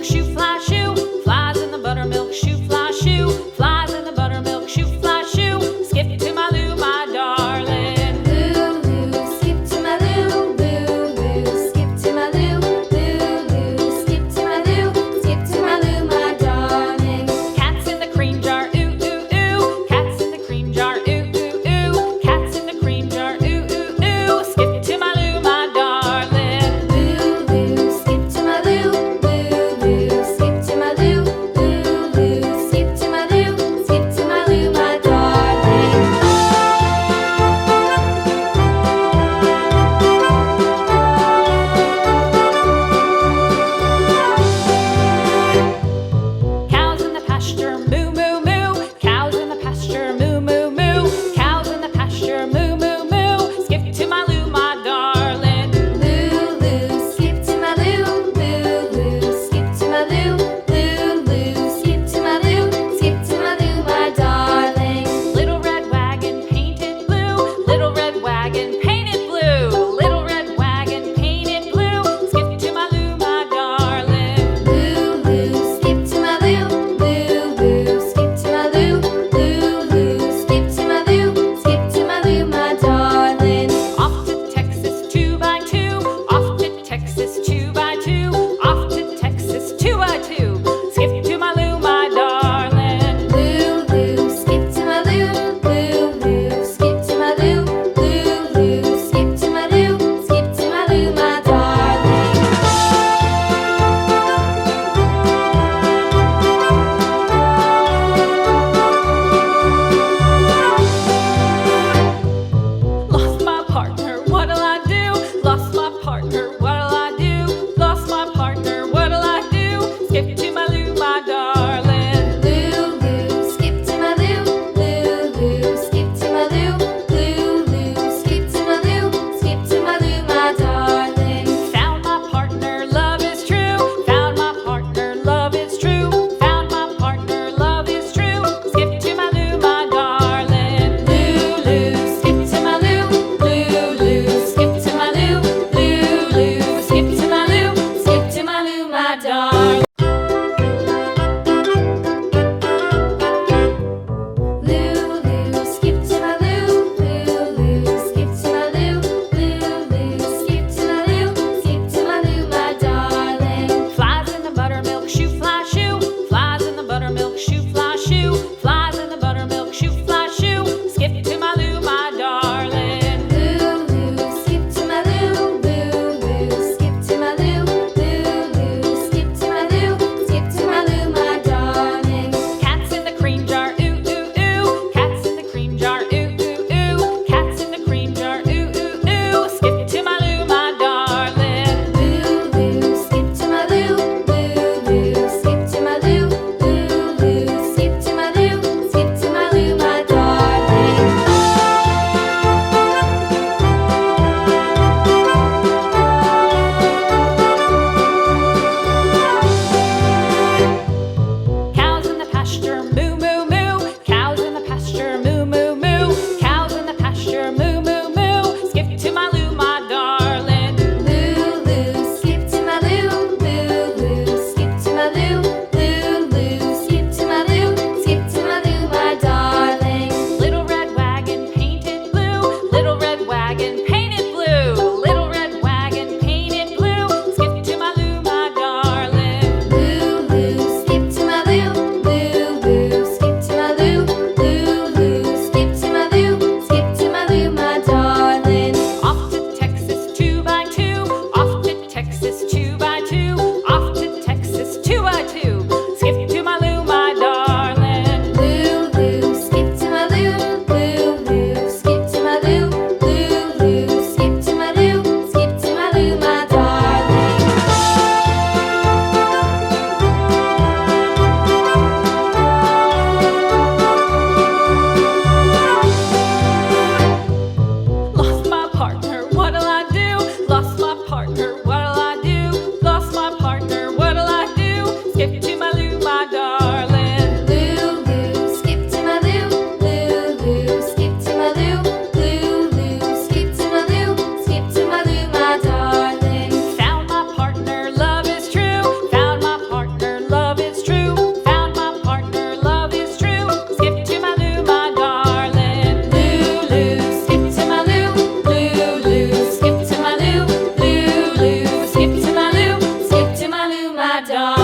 buttermilk shoe fly shoe. Flies in the buttermilk shoe fly shoe. Flies in the buttermilk shoe fly shoe. Skip to my Lou, my darling. Lou, skip to my Lou. Lou, skip to my Lou. Lou, skip to my Lou. Skip to my Lou, my darling. Cats in the cream jar, ooh, ooh, ooh. Cats in the cream jar, ooh, ooh, ooh. Cats in the cream jar, ooh, ooh, ooh. Skip to my Lou, my darling. Lou, skip to my Lou. Lou, darling.